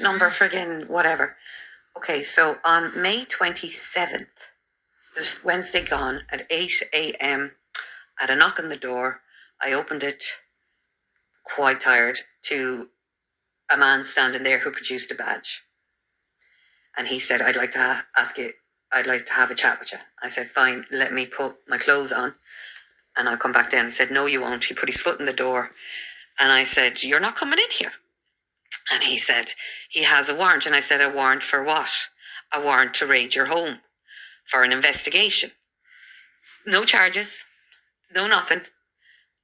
number friggin' whatever. Okay, so on May 27th, this Wednesday gone, at 8 a.m, I had a knock on the door. I opened it, quite tired, to a man standing there who produced a badge. And he said, I'd like to have a chat with you. I said, fine, let me put my clothes on and I'll come back down. He said, no, you won't. He put his foot in the door. And I said, you're not coming in here. And he said, he has a warrant. And I said, a warrant for what? A warrant to raid your home for an investigation. No charges, no nothing.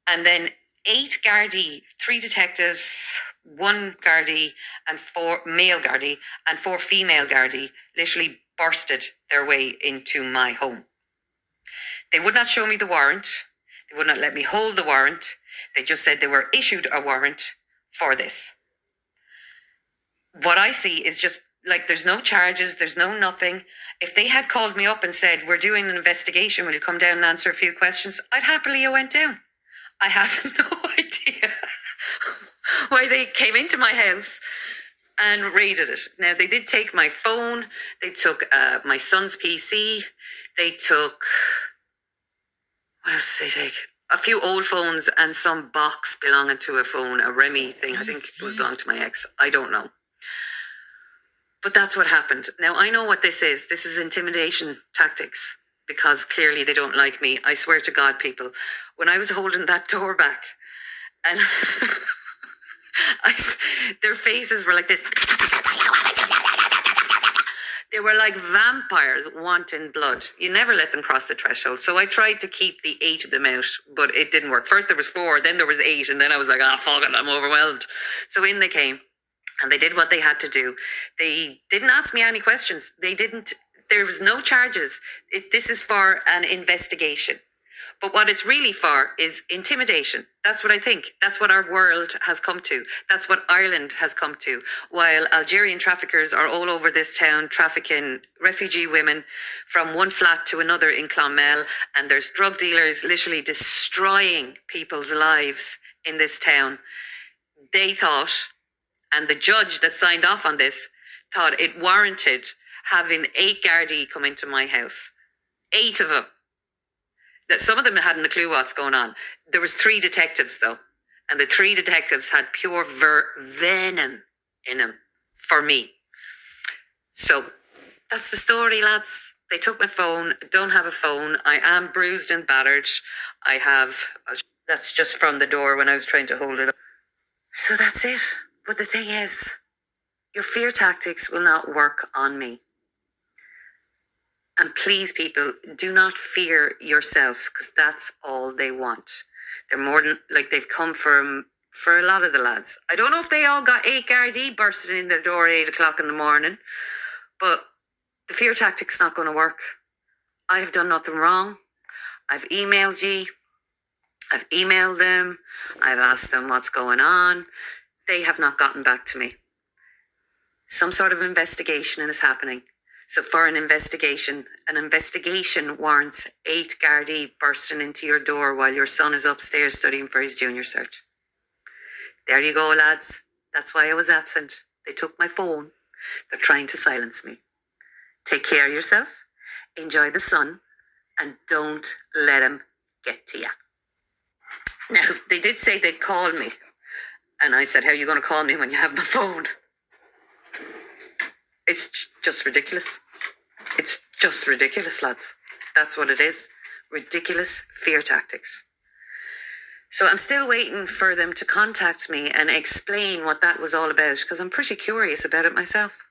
And then 8 Gardaí, 3 detectives, 1 Gardaí and 4 male Gardaí and 4 female Gardaí literally bursted their way into my home. They would not show me the warrant. They would not let me hold the warrant. They just said they were issued a warrant for this. What I see is just like, there's no charges, there's no nothing. If they had called me up and said, we're doing an investigation, will you come down and answer a few questions? I'd happily have went down. I have no idea why they came into my house and raided it. Now, they did take my phone. They took my son's PC. They took, what else did they take? A few old phones and some box belonging to a phone, a Remy thing. I think it was belonging to my ex. I don't know. But that's what happened. Now, I know what this is. This is intimidation tactics, because clearly they don't like me. I swear to God, people, when I was holding that door back and their faces were like this. They were like vampires wanting blood. You never let them cross the threshold. So I tried to keep the 8 of them out, but it didn't work. First there was 4, then there was 8, and then I was like, fuck it, I'm overwhelmed. So in they came. And they did what they had to do. They didn't ask me any questions. There was no charges. This is for an investigation. But what it's really for is intimidation. That's what I think. That's what our world has come to. That's what Ireland has come to. While Algerian traffickers are all over this town trafficking refugee women from one flat to another in Clonmel, and there's drug dealers literally destroying people's lives in this town. They thought, and the judge that signed off on this thought it warranted having 8 Gardaí come into my house. 8 of them. That some of them hadn't a clue what's going on. There was 3 detectives though. And the 3 detectives had pure venom in them for me. So that's the story, lads. They took my phone. I don't have a phone. I am bruised and battered. That's just from the door when I was trying to hold it up. So that's it. But the thing is, your fear tactics will not work on me. And please, people, do not fear yourselves, because that's all they want. They're more than, like, they've come for a lot of the lads. I don't know if they all got 8 Gardaí bursting in their door at 8 o'clock in the morning, but the fear tactic's not going to work. I have done nothing wrong. I've emailed you. I've emailed them. I've asked them what's going on. They have not gotten back to me. Some sort of investigation is happening. So for an investigation warrants 8 Gardaí bursting into your door while your son is upstairs studying for his junior cert. There you go, lads. That's why I was absent. They took my phone. They're trying to silence me. Take care of yourself. Enjoy the sun. And don't let them get to you. Now, they did say they'd call me. And I said, how are you going to call me when you have my phone? It's just ridiculous. It's just ridiculous, lads. That's what it is. Ridiculous fear tactics. So I'm still waiting for them to contact me and explain what that was all about, because I'm pretty curious about it myself.